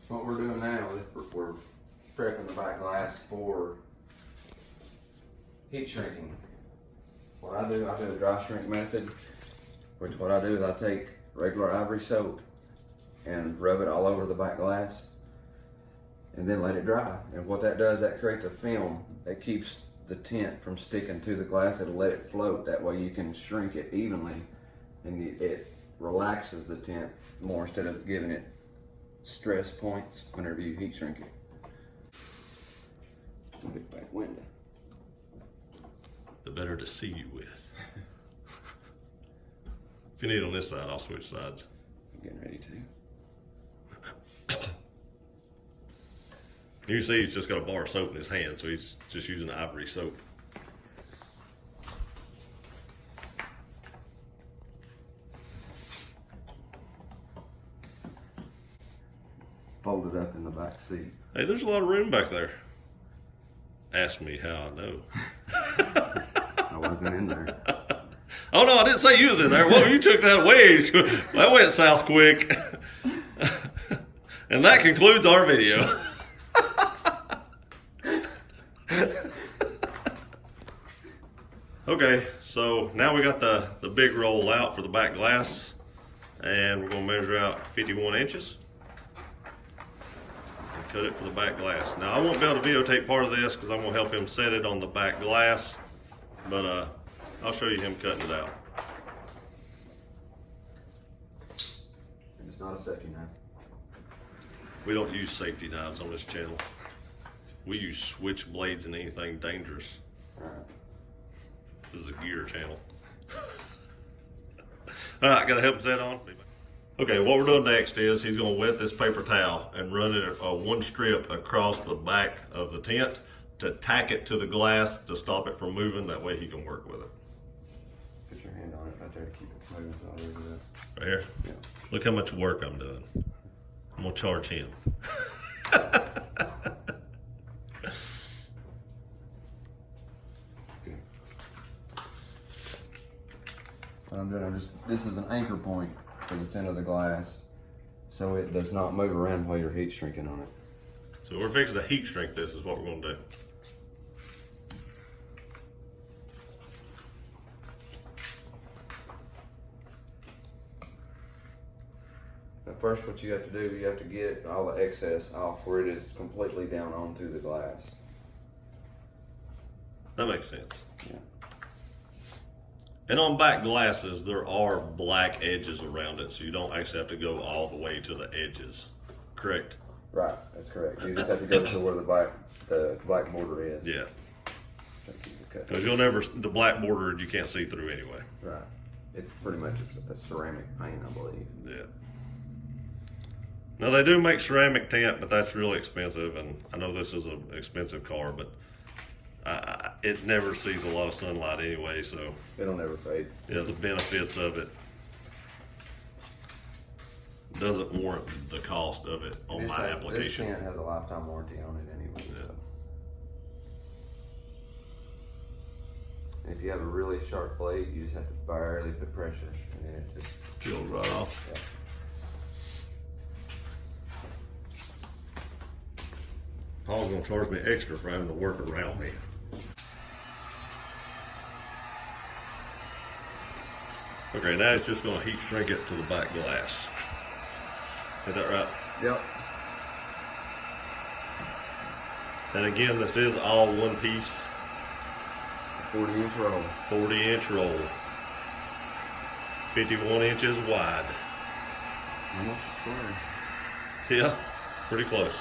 What we're doing now is we're prepping the back glass for heat shrinking. What I do a dry shrink method, which what I do is I take regular ivory soap and rub it all over the back glass and then let it dry. And what that does, that creates a film that keeps the tint from sticking to the glass. It'll let it float. That way you can shrink it evenly and it relaxes the tint more instead of giving it stress points whenever you heat shrink it. It's a big back window. The better to see you with. If you need on this side, I'll switch sides. I'm getting ready to. You can see he's just got a bar of soap in his hand, so he's just using ivory soap. Folded up in the back seat. Hey, there's a lot of room back there. Ask me how I know. I wasn't in there. Oh no, I didn't say you was in there. Well, you took that way. That went south quick. And that concludes our video. Okay, so now we got the big roll out for the back glass, and we're gonna measure out 51 inches and cut it for the back glass. Now I won't be able to videotape part of this because I'm gonna help him set it on the back glass, but I'll show you him cutting it out. And it's not a safety knife. We don't use safety knives on this channel. We use switchblades and anything dangerous. All right. This is a gear channel. All right, gotta help set on. Okay, what we're doing next is he's gonna wet this paper towel and run it one strip across the back of the tent to tack it to the glass to stop it from moving. That way he can work with it. Put your hand on it right there to keep it from moving. So I'll leave it up. Right here? Yeah. Look how much work I'm doing. I'm gonna charge him. What I'm doing, this is an anchor point for the center of the glass so it does not move around while you're heat shrinking on it. So we're fixing to heat shrink this is what we're gonna do. But first what you have to do, you have to get all the excess off where it is completely down onto the glass. That makes sense. Yeah. And on back glasses, there are black edges around it, so you don't actually have to go all the way to the edges. Correct? Right, that's correct. You just have to go to where the black border is. Yeah. Okay. Because the black border you can't see through anyway. Right. It's pretty much a ceramic paint, I believe. Yeah. Now they do make ceramic tint, but that's really expensive, and I know this is an expensive car, but it never sees a lot of sunlight anyway, so It'll never fade. yeah, the benefits of it doesn't warrant the cost of it on my application. This tint has a lifetime warranty on it anyway. Yeah. So. And if you have a really sharp blade, you just have to barely put pressure, and then it just Peels right off. Yeah. Paul's gonna charge me extra for having to work around me. Okay, now it's just gonna heat shrink it to the back glass. Is that right? Yep. And again, this is all one piece, 40-inch roll. 40-inch roll, 51 inches wide. Almost a square. Yeah, pretty close.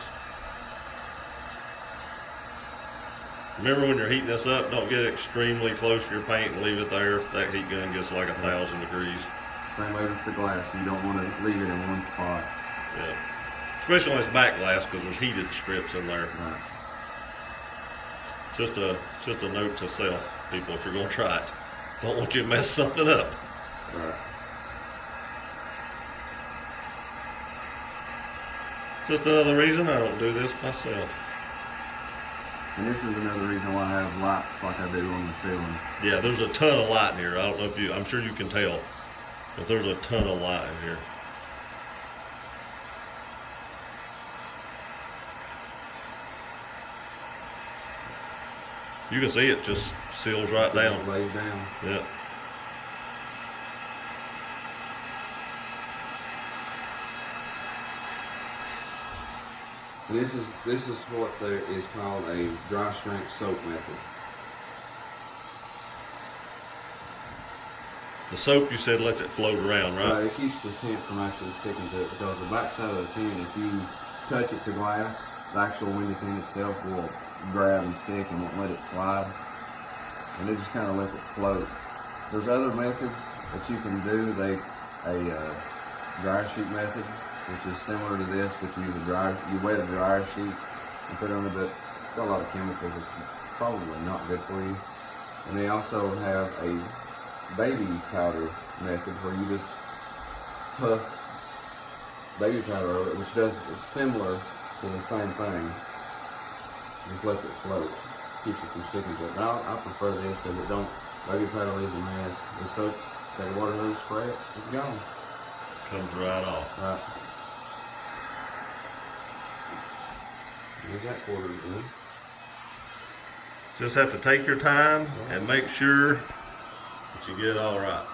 Remember when you're heating this up, don't get extremely close to your paint and leave it there. That heat gun gets like 1,000 degrees. Same way with the glass. You don't want to leave it in one spot. Yeah. Especially on this back glass because there's heated strips in there. Right. Just a note to self, people, if you're going to try it. Don't want you to mess something up. Right. Just another reason I don't do this myself. And this is another reason why I have lights like I do on the ceiling. Yeah, there's a ton of light in here. I don't know if I'm sure you can tell, but there's a ton of light in here. You can see it just seals right It down. just lays down. Yeah. This is what is called a dry shrink soap method. The soap, you said, lets it float around, right? It keeps the tint from actually sticking to it, because the backside of the tint, if you touch it to glass, the actual window tint itself will grab and stick and won't let it slide. And it just kind of lets it float. There's other methods that you can do. A dryer sheet method, which is similar to this, but you use you wet a dryer sheet and put it on it, but it's got a lot of chemicals. It's probably not good for you. And they also have a baby powder method where you just puff baby powder over it, which is similar to the same thing. Just lets it float, keeps it from sticking to it. But I prefer this because it don't. Baby powder leaves a mess. The soap, take a water hose, spray it, it's gone. Comes right off. Right. There's that quarter in. Just have to take your time and make sure that you get it all right.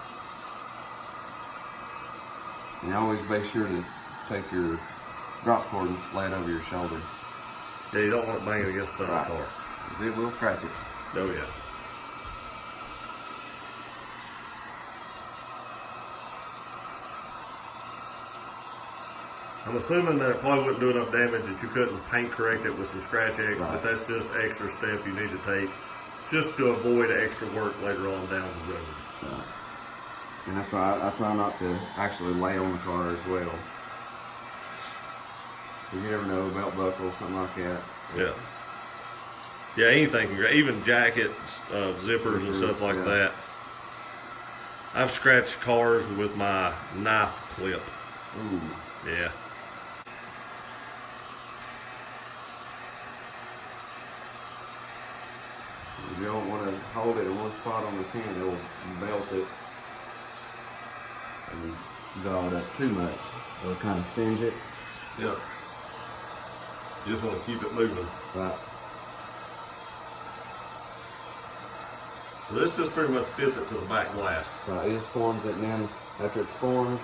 And always make sure to take your drop cord and lay it over your shoulder. Yeah, you don't want it banging against the side of the car. It will scratch it. Oh yeah. I'm assuming that it probably wouldn't do enough damage that you couldn't paint correct it with some scratch X, but that's just extra step you need to take just to avoid extra work later on down the road. Right. And that's why I try not to actually lay on the car as well. Because you never know, belt buckle, something like that. Yeah. Yeah, anything can, even jackets, zippers and stuff like that. I've scratched cars with my knife clip. Ooh. Yeah. If you don't want to hold it in one spot on the tint, it'll belt it and draw it up too much. It'll kind of singe it. Yeah. You just want to keep it moving. Right. So this just pretty much fits it to the back glass. Right. It just forms it, and then after it's formed,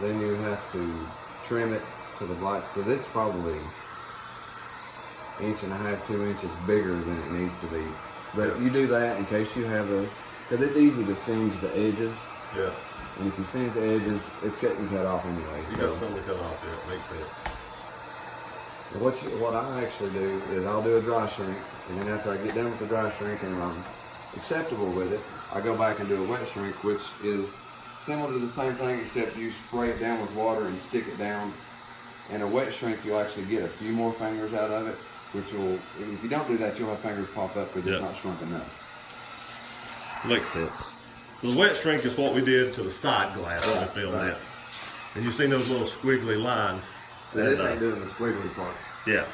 then you have to trim it to the black. So it's probably 1.5 inches, 2 inches bigger than it needs to be. But you do that in case you have because it's easy to singe the edges. Yeah. And if you singe the edges, it's getting cut off anyway. You got something to cut off here. It makes sense. What I actually do is I'll do a dry shrink, and then after I get done with the dry shrink and I'm acceptable with it, I go back and do a wet shrink, which is similar to the same thing, except you spray it down with water and stick it down. And a wet shrink, you'll actually get a few more fingers out of it, which will, if you don't do that, you'll have fingers pop up because it's not shrunk enough. Makes sense. So the wet shrink is what we did to the side glass when we filmed that. And you see those little squiggly lines. So this ain't doing the squiggly parts. Yeah.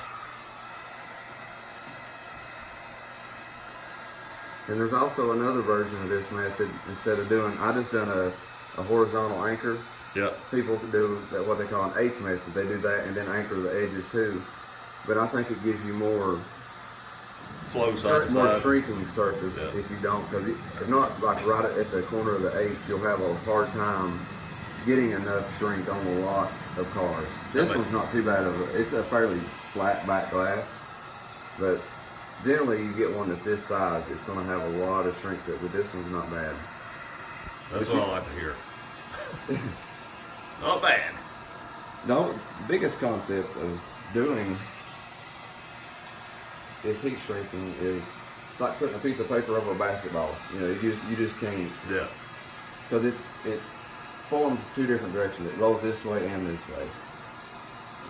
And there's also another version of this method. Instead of I just done a horizontal anchor. Yeah. People do what they call an H method. They do that and then anchor the edges too. But I think it gives you more flow side to more side. shrinking surface if you don't, because if not, like right at the corner of the H, you'll have a hard time getting enough shrink on a lot of cars. This one's not too bad it's a fairly flat back glass, but generally you get one that's this size, it's going to have a lot of shrink to it, but this one's not bad. That's what I like to hear. Not bad. The biggest concept of doing this heat shrinking is it's like putting a piece of paper over a basketball. You know, you just can't. Yeah. Because it forms two different directions. It rolls this way and this way.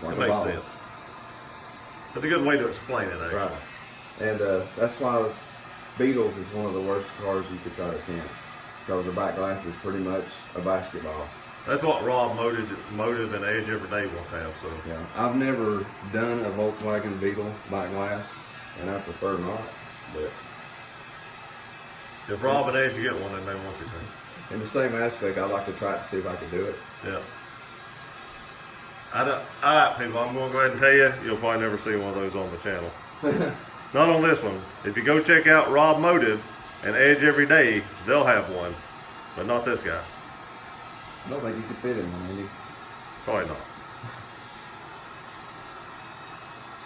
Like It makes sense. That's a good way to explain it, actually. Right. And that's why Beetles is one of the worst cars you could try to tint. Because the back glass is pretty much a basketball. That's what Rob Motive and Edge Every Day wants to have. So yeah, I've never done a Volkswagen Beetle back glass, and I prefer not. But if Rob and Edge get one, then they want you to. In the same aspect, I'd like to try it to see if I could do it. Yeah. All right, people, I'm going to go ahead and tell you, you'll probably never see one of those on the channel. Not on this one. If you go check out Rob Motive and Edge Every Day, they'll have one, but not this guy. I don't think you could fit in one, Andy. Probably not.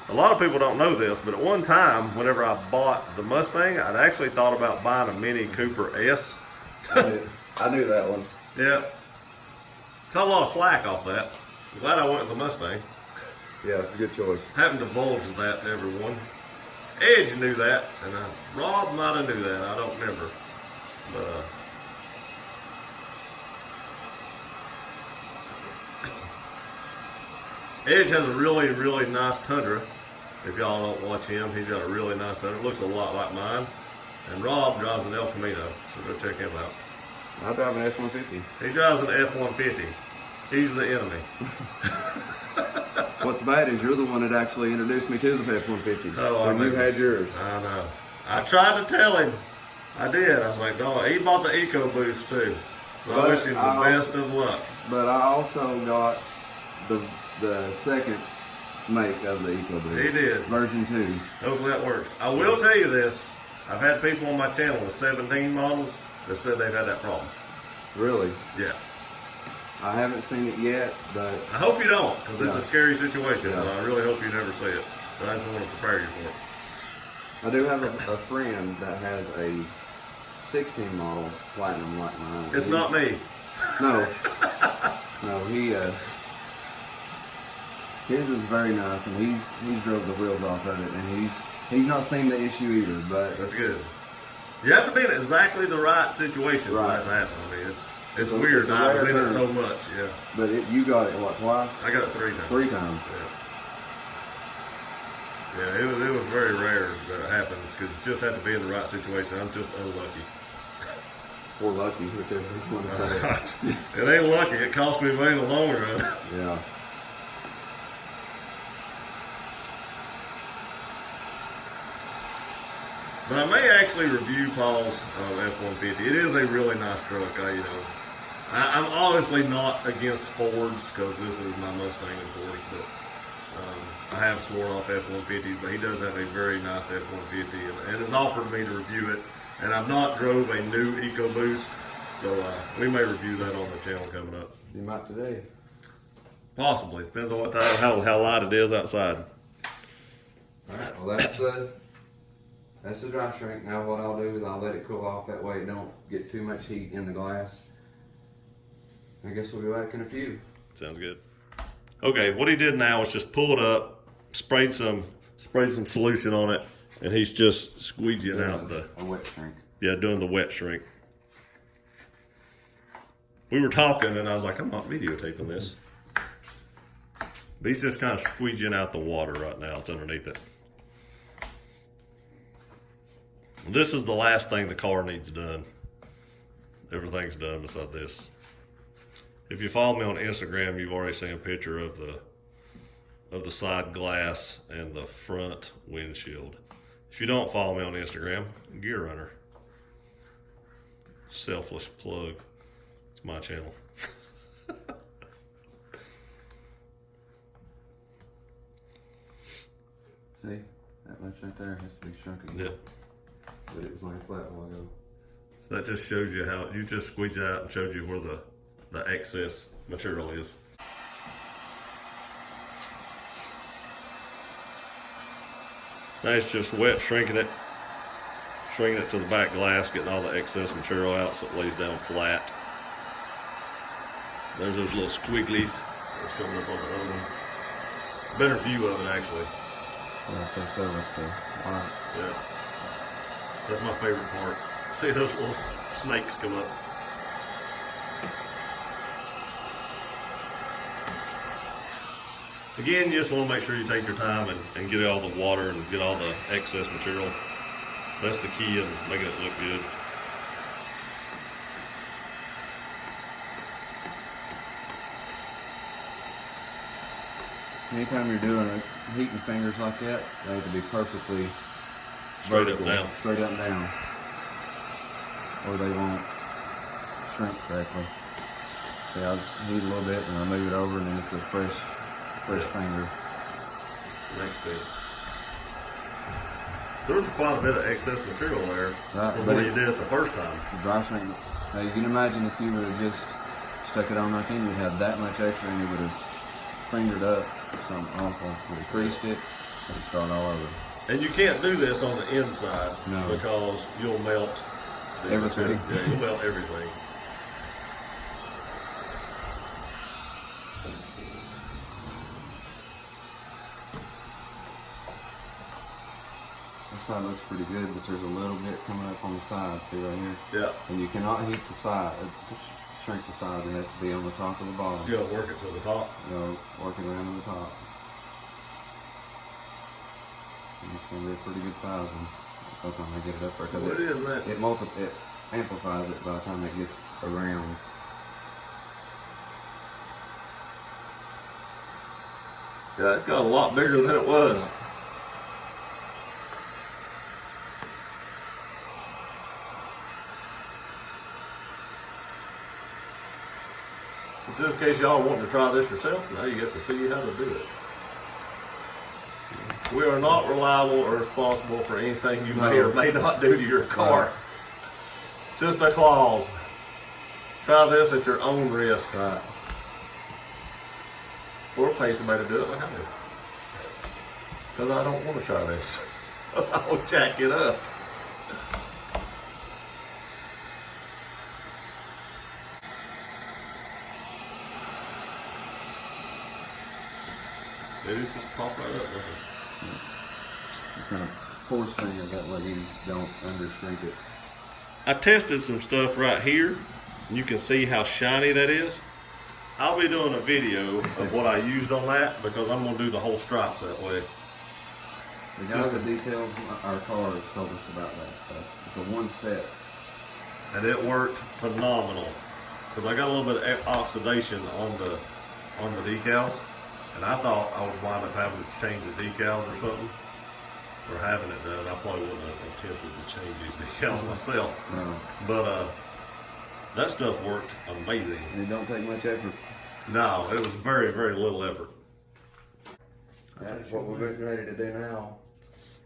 A lot of people don't know this, but at one time, whenever I bought the Mustang, I'd actually thought about buying a Mini Cooper S. I knew that one. Yeah. Caught a lot of flack off that. I'm glad I went with the Mustang. Yeah, it's a good choice. Haven't divulged that to everyone. Edge knew that, and Rob might have knew that. I don't remember. But, Edge has a really, really nice Tundra. If y'all don't watch him, he's got a really nice Tundra. It looks a lot like mine. And Rob drives an El Camino, so go check him out. I drive an F-150. He drives an F-150. He's the enemy. What's bad is you're the one that actually introduced me to the F-150. Oh, when you had yours. I know. I tried to tell him. I did. I was like, no, he bought the EcoBoost too. So I wish him the best of luck. But I also got the second make of the EcoBoost. He did. Version 2. Hopefully that works. I will tell you this. I've had people on my channel with 17 models that said they've had that problem. Really? Yeah. I haven't seen it yet, but I hope you don't, because it's a scary situation. Yeah. So I really hope you never see it. But I just want to prepare you for it. I do have a friend that has a 16 model Platinum like mine. It's not me. No. No, his is very nice, and he's drove the wheels off of it, and he's not seen the issue either. But That's good. You have to be in exactly the right situation for that to happen. I mean, it's weird. I was in it so much. Yeah. But you got it what, twice? I got it 3 times. 3 times. Yeah. Yeah, it was very rare that it happens because you just have to be in the right situation. I'm just unlucky. Or lucky, whichever you want to say. It ain't lucky. It cost me money in the long run. Yeah. But I may actually review Paul's F-150. It is a really nice truck. I'm obviously not against Fords because this is my Mustang, of course. But I have sworn off F-150s. But he does have a very nice F-150 and has offered me to review it. And I've not drove a new EcoBoost, so we may review that on the channel coming up. You might today. Possibly. Depends on what time, how light it is outside. All right. Well, that's the dry shrink. Now what I'll do is I'll let it cool off. That way it don't get too much heat in the glass. I guess we'll be back in a few. Sounds good. Okay, what he did now is just pull it up, sprayed some solution on it, and he's just squeegeeing out a wet shrink. Yeah, doing the wet shrink. We were talking, and I was like, I'm not videotaping this. But he's just kind of squeegeeing out the water right now. It's underneath it. This is the last thing the car needs done. Everything's done beside this. If you follow me on Instagram, you've already seen a picture of the side glass and the front windshield. If you don't follow me on Instagram, Gear Runner. Selfless plug. It's my channel. See, that much right there has to be shrunk again. Yeah. But it was laying flat a while ago. So that just shows you how, you just squeeze it out and showed you where the excess material is. Now it's just wet shrinking it to the back glass, getting all the excess material out so it lays down flat. There's those little squigglies that's coming up on the other one. Better view of it actually. Yeah, so with the light. Yeah. That's my favorite part. See those little snakes come up. Again, you just want to make sure you take your time and get all the water and get all the excess material. That's the key in making it look good. Anytime you're doing it, heating fingers like that, they have to be perfectly Straight vertical, up down. straight up and down, or they won't shrink correctly. See, I'll just heat a little bit and I'll move it over, and then it's a fresh finger. Makes sense. There was quite a bit of excess material there Right, from but what it- you did it the first time. The dry shrink. Now you can imagine if you would have just stuck it on like in, you'd have that much extra and it would have fingered up something awful. Would have creased it, would have started all over. And you can't do this on the inside No. because you'll melt Everything. Yeah, you'll melt everything. This side looks pretty good, but there's a little bit coming up on the side. See right here? Yeah. And you cannot hit the side. Shrink the side. It has to be on the top of the bottom. So you gotta work it to the top. You know, work it around to the top. And it's gonna be a pretty good size one by the time I get it up there. 'Cause What is that? It amplifies it by the time it gets around. Yeah, it got a lot bigger than it was. So just in case y'all want to try this yourself, now you get to see how to do it. We are not reliable or responsible for anything you may No. or may not do to your car. Just a clause. Try this at your own risk. Right. Or pay somebody to do it like I do. Because I don't want to try this. I'll jack it up. Maybe it's just pop right up, doesn't it? You kind of force things that way you don't undershrink it. I tested some stuff right here. And you can see how shiny that is. I'll be doing a video of what I used on that because I'm going to do the whole stripes that way. The guy that details our cars told us about that stuff. It's a one step. And it worked phenomenal because I got a little bit of oxidation on the decals, and I thought I would wind up having to change the decals or something, or having it done. I probably wouldn't have attempted to change these decals myself, No. but that stuff worked amazing. And it don't take much effort. No, it was very, very little effort. That's what we're getting ready to do now.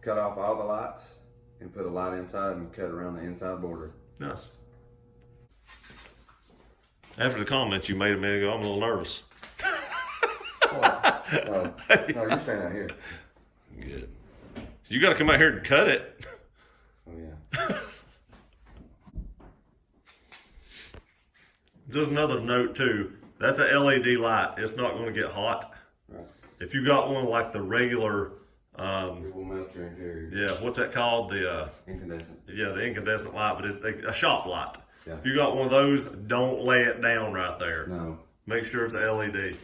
Cut off all the lights and put a light inside and cut around the inside border. Nice. After the comment you made a minute ago, I'm a little nervous. Oh, no, you're staying out here. Good. You got to come out here and cut it. Oh, yeah. Just another note too. That's a LED light. It's not going to get hot. Right. If you got one like the regular, It will melt your interior. yeah, what's that called? The Incandescent. yeah, the incandescent light, but it's a shop light. Yeah. If you got one of those, don't lay it down right there. No. Make sure it's a LED.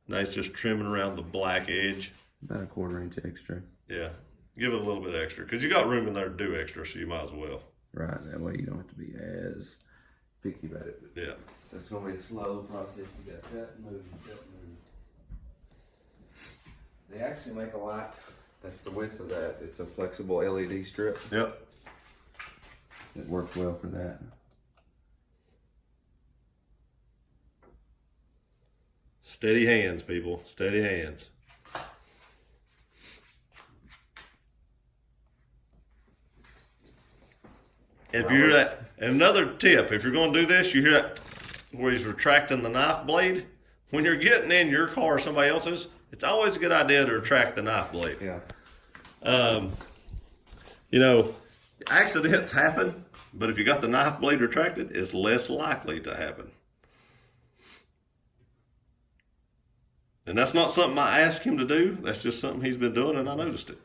Nice, just trimming around the black edge. About a 1/4 inch extra. Yeah, give it a little bit extra because you got room in there to do extra, so you might as well. Right. That way you don't have to be as picky about it. Yeah. It's going to be a slow process. You got to cut and move, cut and move. They actually make a light. That's the width of that. It's a flexible LED strip. Yep. It works well for that. Steady hands, people. Steady hands. If you hear that, another tip, if you're going to do this, you hear that where he's retracting the knife blade. When you're getting in your car or somebody else's, it's always a good idea to retract the knife blade. Yeah. You know, accidents happen, but if you got the knife blade retracted, it's less likely to happen. And that's not something I asked him to do. That's just something he's been doing, and I noticed it.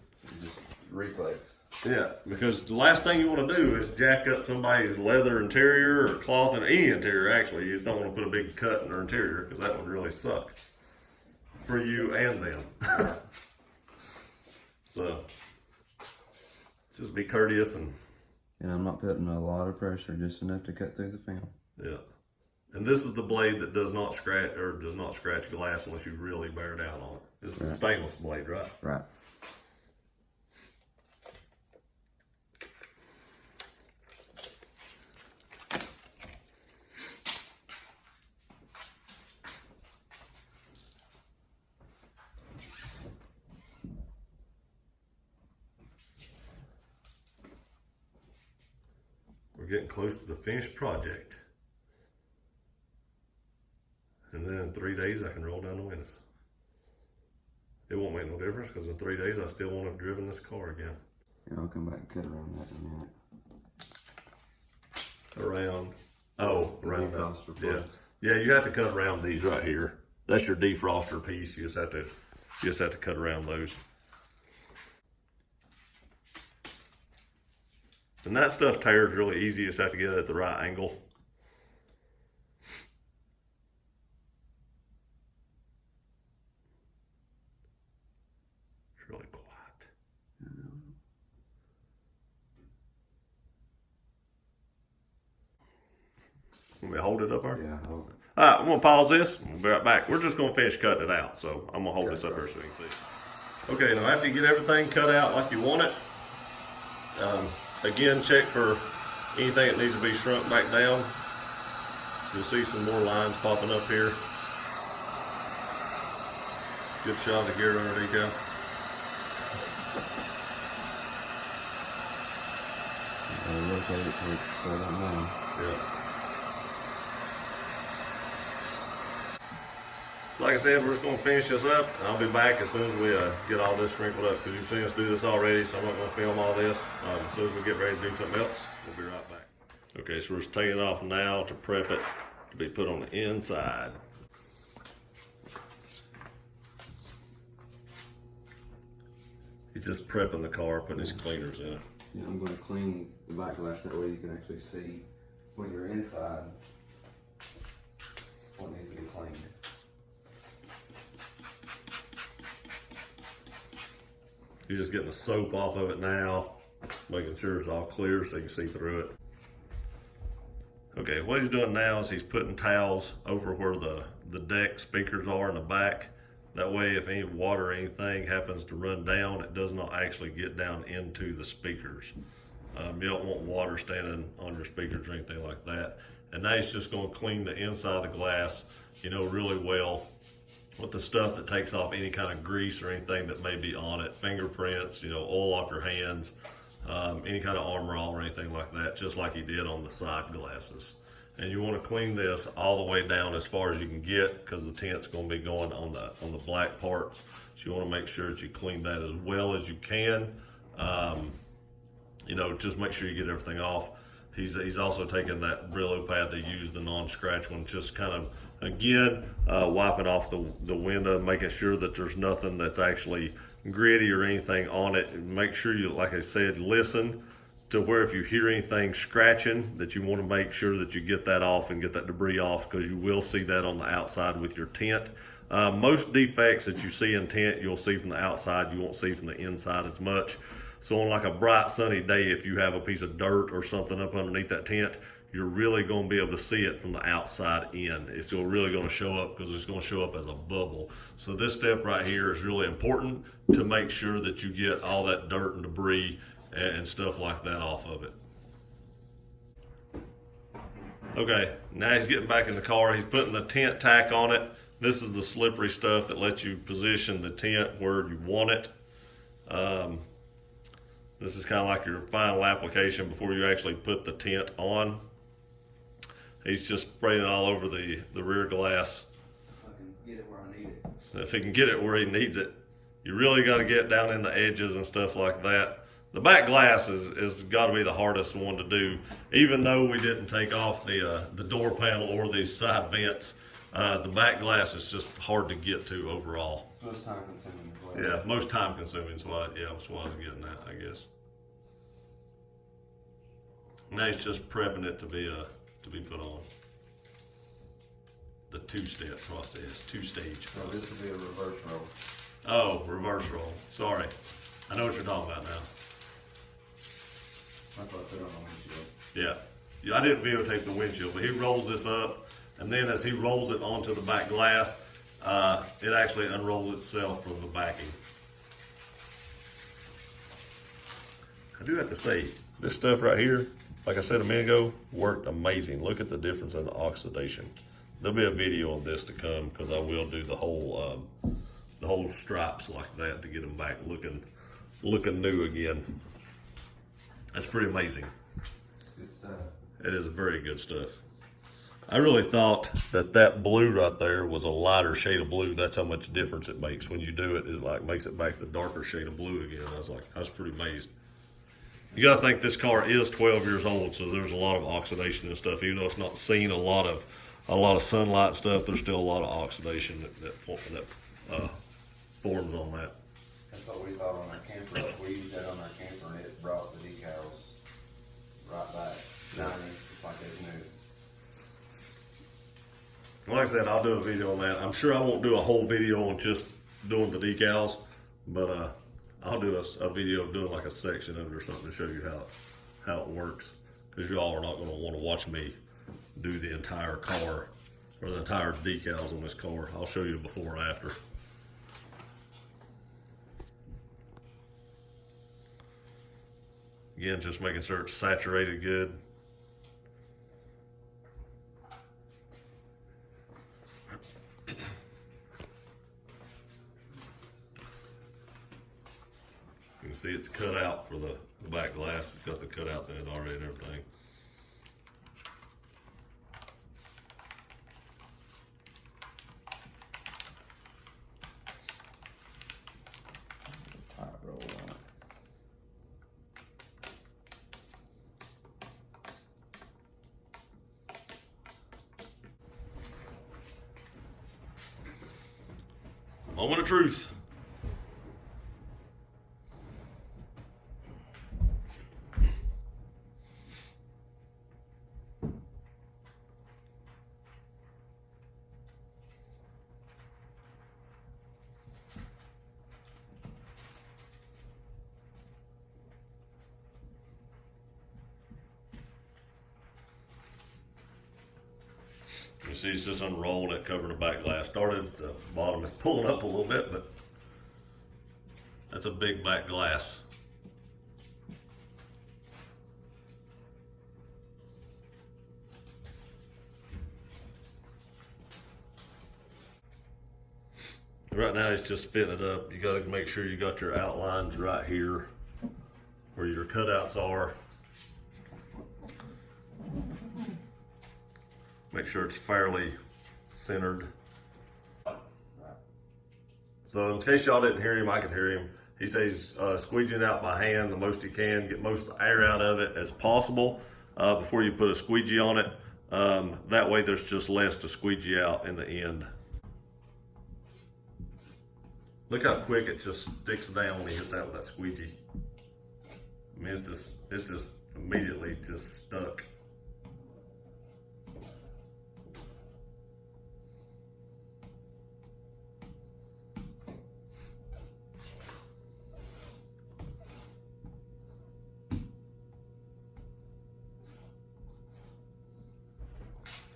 Just reflex. Yeah, because the last thing you want to do is jack up somebody's leather interior or cloth and any interior. Actually, you just don't want to put a big cut in their interior because that would really suck for you and them. So just be courteous and And I'm not putting a lot of pressure, just enough to cut through the film. yeah. And this is the blade that does not scratch glass unless you really bear down on it. This is a stainless blade, right? Right. getting close to the finished project. And then in 3 days, I can roll down the windows. It won't make no difference because in 3 days, I still won't have driven this car again. Yeah, I'll come back and cut around that in a minute. Around that. defroster Yeah. parts. Yeah, you have to cut around these right here. That's your defroster piece. You just have to cut around those. And that stuff tears really easy. You just have to get it at the right angle. It's really quiet. Let me hold it up there? Yeah, hold it. All right, I'm gonna pause this. We'll be right back. We're just gonna finish cutting it out. So I'm gonna hold this up here so you can see. Okay, now after you get everything cut out like you want it, again, check for anything that needs to be shrunk back down. You'll see some more lines popping up here. Good shot of the gear under decal. Rotate it till it's straight up now. Yeah. So like I said, we're just going to finish this up, and I'll be back as soon as we get all this sprinkled up, because you've seen us do this already, so I'm not going to film all this. As soon as we get ready to do something else, we'll be right back. Okay, so we're just taking it off now to prep it to be put on the inside. He's just prepping the car, putting his cleaners in it. Yeah, I'm going to clean the back glass that way you can actually see when you're inside what needs to be cleaned. He's just getting the soap off of it now, making sure it's all clear so you can see through it. Okay, what he's doing now is he's putting towels over where the deck speakers are in the back. That way, if any water or anything happens to run down, it does not actually get down into the speakers. You don't want water standing on your speakers or anything like that. And now he's just going to clean the inside of the glass, really well with the stuff that takes off any kind of grease or anything that may be on it, fingerprints, oil off your hands, any kind of armor all or anything like that, just like he did on the side glasses. And you want to clean this all the way down as far as you can get, because the tint's going to be going on the black parts. So you want to make sure that you clean that as well as you can. Just make sure you get everything off. He's also taking that Brillo pad they use, the non-scratch one, just kind of, again, wiping off the window, making sure that there's nothing that's actually gritty or anything on it. And make sure you, like I said, listen to where if you hear anything scratching, that you want to make sure that you get that off and get that debris off, because you will see that on the outside with your tint. Most defects that you see in tint, you'll see from the outside, you won't see from the inside as much. So on like a bright sunny day, if you have a piece of dirt or something up underneath that tint, you're really going to be able to see it from the outside in. It's really going to show up because it's going to show up as a bubble. So this step right here is really important to make sure that you get all that dirt and debris and stuff like that off of it. Okay, now he's getting back in the car. He's putting the tint tack on it. This is the slippery stuff that lets you position the tint where you want it. This is kind of like your final application before you actually put the tint on. He's just spraying it all over the rear glass. I can get it where I need it. So if he can get it where he needs it, you really got to get down in the edges and stuff like that. The back glass is got to be the hardest one to do. Even though we didn't take off the door panel or these side vents, the back glass is just hard to get to overall. Most time consuming. Yeah, most time consuming is what I was getting at, I guess. Now he's just prepping it to be put on. The two-step process, two-stage So process. this will be a reverse roll. Oh, reverse roll. Sorry. I know what you're talking about now. I thought they were on the windshield. Yeah, I didn't videotape the windshield, but he rolls this up, and then as he rolls it onto the back glass, it actually unrolls itself from the backing. I do have to say, this stuff right here, like I said a minute ago, worked amazing. Look at the difference in the oxidation. There'll be a video on this to come, because I will do the whole stripes like that to get them back looking new again. That's pretty amazing. Good stuff. It is very good stuff. I really thought that blue right there was a lighter shade of blue. That's how much difference it makes when you do it. It like makes it back the darker shade of blue again. I was pretty amazed. You gotta think this car is 12 years old, so there's a lot of oxidation and stuff. Even though it's not seen a lot of sunlight stuff, there's still a lot of oxidation that forms on that. That's what we thought on our camper. We used that on our camper, and it brought the decals right back, shiny, just like they new. Like I said, I'll do a video on that. I'm sure I won't do a whole video on just doing the decals, but I'll do a video of doing like a section of it or something to show you how it works. Because you all are not going to want to watch me do the entire car or the entire decals on this car. I'll show you before and after. Again, just making sure it's saturated good. You can see it's cut out for the back glass. It's got the cutouts in it already and everything. Tight roll on it. Moment of truth. You see it's just unrolling it, covering the back glass. Started at the bottom, it's pulling up a little bit, but that's a big back glass. Right now it's just fitting it up. You got to make sure you got your outlines right here where your cutouts are. Make sure it's fairly centered. So in case y'all didn't hear him, I could hear him. He says squeegeeing out by hand the most he can, get most of the air out of it as possible before you put a squeegee on it. That way there's just less to squeegee out in the end. Look how quick it just sticks down when he hits out with that squeegee. I mean, it's just immediately just stuck.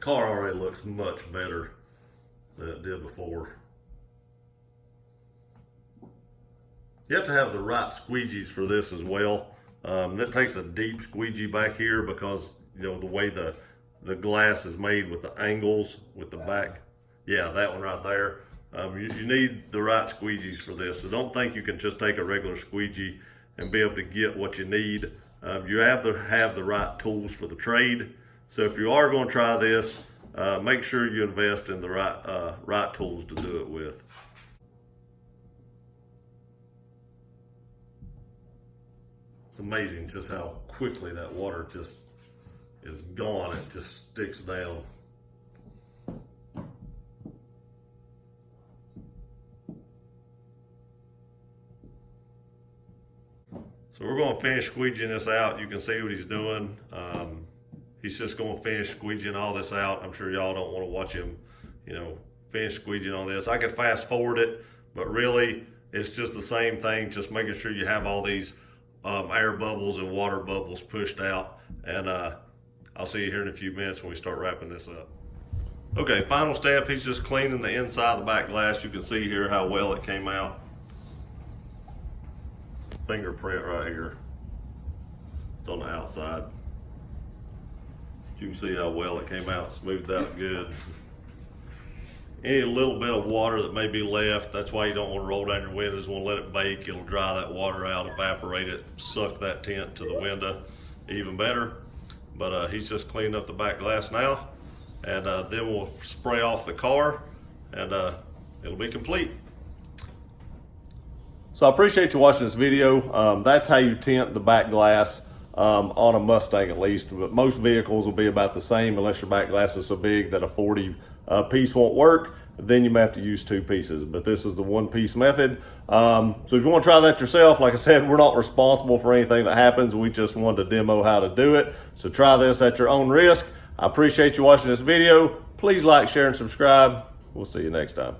Car already looks much better than it did before. You have to have the right squeegees for this as well. That takes a deep squeegee back here because you know the way the glass is made with the angles with the back. Yeah, that one right there. You need the right squeegees for this. So don't think you can just take a regular squeegee and be able to get what you need. You have to have the right tools for the trade. So if you are going to try this, make sure you invest in the right tools to do it with. It's amazing just how quickly that water just is gone. It just sticks down. So we're going to finish squeegeeing this out. You can see what he's doing. He's just going to finish squeegeeing all this out. I'm sure y'all don't want to watch him, you know, finish squeegeeing all this. I could fast forward it, but really it's just the same thing, just making sure you have all these air bubbles and water bubbles pushed out. And I'll see you here in a few minutes when we start wrapping this up. Okay, final step, he's just cleaning the inside of the back glass. You can see here how well it came out. Fingerprint right here. It's on the outside. You can see how well it came out, smoothed out good. Any little bit of water that may be left, that's why you don't want to roll down your windows. You want to let it bake. It'll dry that water out, evaporate it, suck that tint to the window even better. but he's just cleaning up the back glass now, and then we'll spray off the car, and it'll be complete. So I appreciate you watching this video. That's how you tint the back glass on a Mustang at least, but most vehicles will be about the same unless your back glass is so big that a 40 piece won't work. Then you may have to use 2 pieces, but this is the 1-piece method. So if you want to try that yourself, like I said, we're not responsible for anything that happens. We just wanted to demo how to do it. So try this at your own risk. I appreciate you watching this video. Please like, share, and subscribe. We'll see you next time.